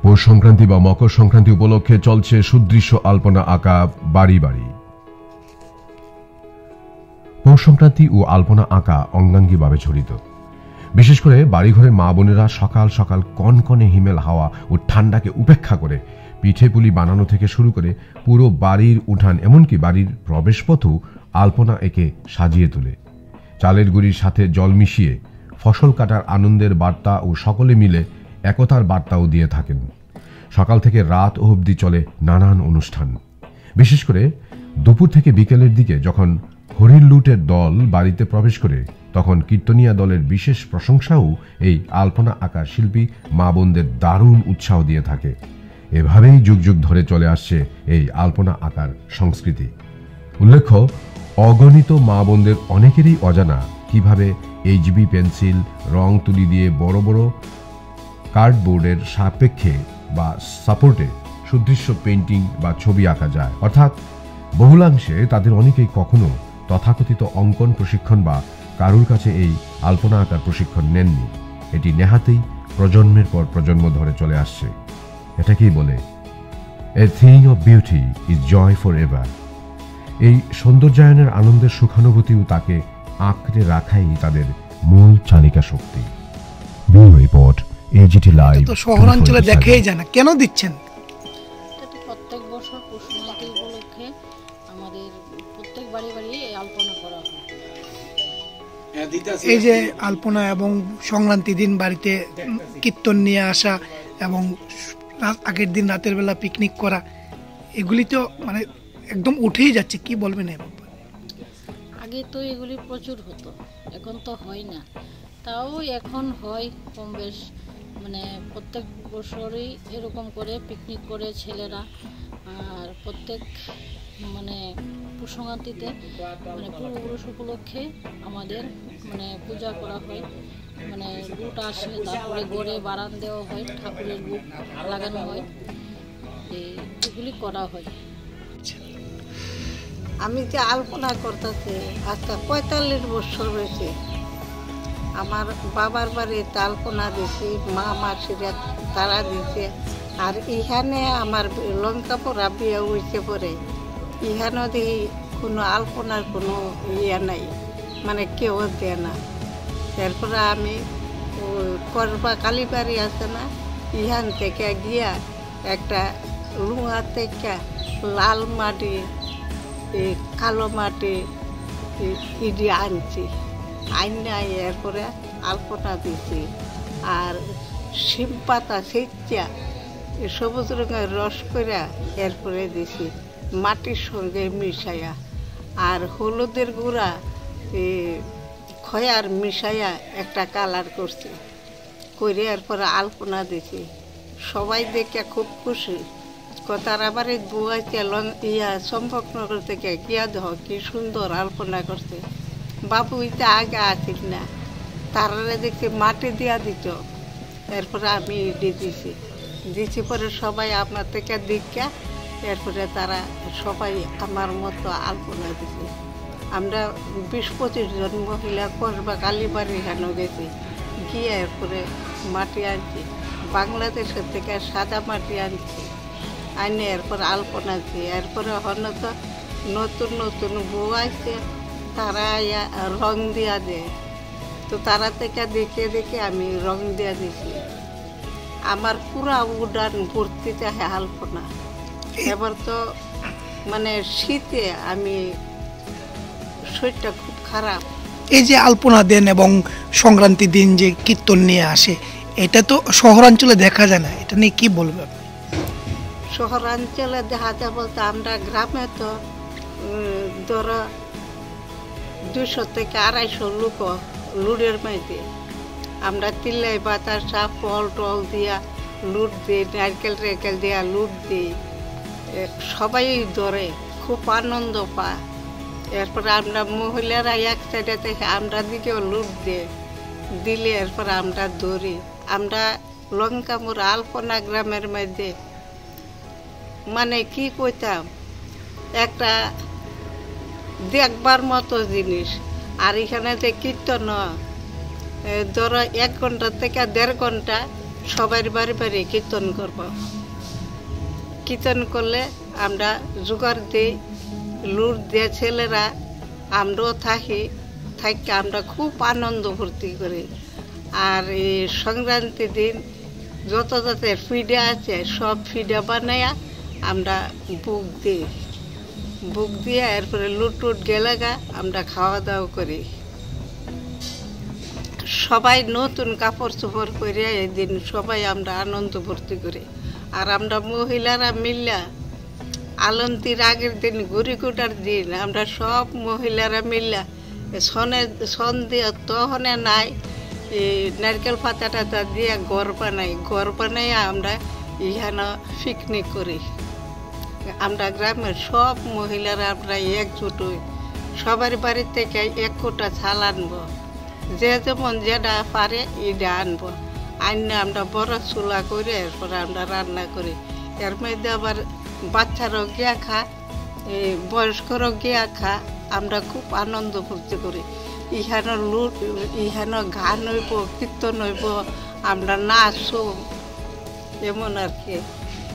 পৌষ সংক্রান্তি বা মকর সংক্রান্তি উপলক্ষে চলছে সুদৃশ্য আলপনা আঁকা বাড়ি বাড়ি। পৌষ সংক্রান্তি ও আলপনা আঁকা অঙ্গাঙ্গিভাবে জড়িত। বিশেষ করে বাড়িঘরে মা বোনেরা সকাল সকাল কনকনে হিমেল হাওয়া ও ঠান্ডাকে উপেক্ষা করে পিঠে পুলি বানানো থেকে শুরু করে পুরো বাড়ির উঠান এমনকি বাড়ির প্রবেশপথও আলপনা এঁকে সাজিয়ে তোলে। চালের গুঁড়ির সাথে জল মিশিয়ে ফসল কাটার আনন্দের বার্তা ও সকলে মিলে একতার বার্তাও দিয়ে থাকেন। সকাল থেকে রাত অবধি চলে নানান অনুষ্ঠান। বিশেষ করে দুপুর থেকে বিকেলের দিকে যখন হরির লুটের দল বাড়িতে প্রবেশ করে তখন কীর্তনিয়া দলের বিশেষ প্রশংসাও এই আলপনা আঁকার শিল্পী মা বোনদের দারুণ উৎসাহ দিয়ে থাকে। এভাবেই যুগ যুগ ধরে চলে আসছে এই আলপনা আঁকার সংস্কৃতি। উল্লেখ্য, অগণিত মা বোনদের অনেকেরই অজানা কিভাবে এইচবি পেন্সিল রং তুলি দিয়ে বড় বড় কার্ডবোর্ডের সাপেক্ষে বা সাপোর্টে সুদৃশ্য পেইন্টিং বা ছবি আঁকা যায়। অর্থাৎ বহুলাংশে তাদের অনেকেই কখনো তথাকথিত অঙ্কন প্রশিক্ষণ বা কারুর কাছে এই আলপনা আঁকার প্রশিক্ষণ নেননি। এটি নেহাতেই প্রজন্মের পর প্রজন্ম ধরে চলে আসছে। এটাকেই বলে a thing of beauty is joy forever. এই সৌন্দর্যায়নের আনন্দের সুখানুভূতিও তাকে আঁকড়ে রাখাই তাদের মূল চালিকা শক্তি। Bureau report, AGT live. তো শহরাঞ্চলে দেখেই জানা কেন দিচ্ছেন? প্রত্যেক বছর পৌষ সংক্রান্তি উপলক্ষে আমাদের প্রত্যেক বাড়ি বাড়ি এই আলপনা করা হয়। এই যে আলপনা এবং সংক্রান্তি দিন বাড়িতে কীর্তন নিয়ে আসা এবং আগের দিন রাতের বেলা পিকনিক করা, এগুলি তো মানে একদম উঠেই যাচ্ছে, কি বলবেন? আগে তো এগুলি প্রচুর হতো, এখন তো হয় না। তাও এখন হয় কম বেশ, মানে প্রত্যেক বছরই এরকম করে পিকনিক করে ছেলেরা। আর প্রত্যেক মানে পৌষ সংক্রান্তিতে মানে পূর্বপুরুষ উপলক্ষে আমাদের মানে পূজা করা হয়, মানে লুট আসে, তারপরে গড়ে বারান দেওয়া হয়, ঠাকুরের লুট লাগানো হয়, এগুলি করা হয়। আমি যে আলপনা করতেছি আজকে 45 বছর হয়েছে। আমার বাবার বাড়িতে আলপনা দিছি, মা মাসিরা তারা দিছে। আর ইহানে আমার লঙ্কাপুরা বিয়ে হয়েছে পরে ইহানো দেখি কোনো আলপনার কোনো ইয়ে নাই, মানে কেউ দেয় না। তারপরে আমি করবা কালীবাড়ি আছে না, ইহান থেকে গিয়া একটা লুহা থেকে লাল মাটি কালো মাটি ইডি আনছি, আইনা এরপরে আলপনা দিছি। আর শিম পাতা সেচা সবুজ রঙের রস করে এরপরে দিছি মাটির সঙ্গে মিশাইয়া। আর হলুদের গুঁড়া খয়ার মিশাইয়া একটা কালার করছি, করে এরপরে আলপনা দিছি। সবাই দেখে খুব খুশি। তার আবার এই বুয়াইতে চম্পকনগর থেকে গিয়া দেহ কি সুন্দর আলপনা করছে। বাবু ইতে আগে আসিল না, তারা দেখছি মাটি দিয়া দিত। এরপরে আমি দিছি পরে সবাই আপনার থেকে দীক্ষা, এরপরে তারা সবাই আমার মতো আলপনা দিছে। আমরা 20-25 জন মহিলা করবা কালীবাড়ি হেন গেছি, গিয়ে এরপরে মাটি আনছি, বাংলাদেশের থেকে সাদা মাটি আনছি, আইনে এরপর আলপনা দিই। এরপরে হয়তো নতুন নতুন বউ আসছে, তারা রং দিয়া দেয়, তো তারা থেকে দেখে দেখে আমি রং দিয়া দিছি। আমার পুরা উডান ভর্তিতে আলপনা। এবার তো মানে শীতে আমি শরীরটা খুব খারাপ। এই যে আলপনা দেন এবং সংক্রান্তি দিন যে কীর্তন নিয়ে আসে, এটা তো শহরাঞ্চলে দেখা যায় না, এটা নিয়ে কি বলবেন? শহরাঞ্চলে দেখা যায় বলতে আমরা গ্রামে তো ধরো 200 থেকে 250 লোক লুডের মাঝে আমরা তিল্লাই বাতাসা ফল টল দিয়া লুট দিই, নারকেল টেরকেল দিয়া লুট দিই, সবাই ধরে খুব আনন্দ পায়। এরপর আমরা মহিলারা এক সাইডে থেকে আমরা দিকেও লুট দিলে এরপর আমরা ধরি। আমরা লঙ্কামুর আলপনা গ্রামের মধ্যে মানে কি কইতাম, একটা দেখবার মতো জিনিস। আর এখানে যে কীর্তন ধরো 1 ঘন্টা থেকে 1.5 ঘন্টা সবার বাড়ি বাড়ি কীর্তন করব। কীর্তন করলে আমরা জোগাড় দিই, লুট দিয়ে ছেলেরা আমরাও থাকি আমরা খুব আনন্দ ফুর্তি করি। আর এই সংক্রান্তির দিন যত যত ফিডা আছে সব ফিডা বানাইয়া আমরা বুক দিয়ে এরপরে লুট গেলেগা আমরা খাওয়া দাওয়া করি। সবাই নতুন কাপড় চোপড় করে এই দিন সবাই আমরা আনন্দ ফুর্তি করি। আর আমরা মহিলারা মিল্লা আলন্তির আগের দিন গুড়িকুটার দিন আমরা সব মহিলারা মিল্লা সন দিয়ে তখনে নাই নারকেল পাতা টাতা দিয়ে ঘর বানাই আমরা ইহানো পিকনিক করি। আমরা গ্রামের সব মহিলারা আমরা একজুট হই, সবার বাড়ি থেকে 1 কোটা চাল আনবো, যে যেমন যেটা পারে এটা আনবো, আনলে আমরা বড় চুলা করে এরপরে আমরা রান্না করি। এর মধ্যে আবার বাচ্চারাও গিয়া খা, বয়স্করাও গিয়া খা, আমরা খুব আনন্দ ফুর্তি করি। ইহানো গান হইব, কীর্তন হইব, আমরা নাচব, এমন আর কি।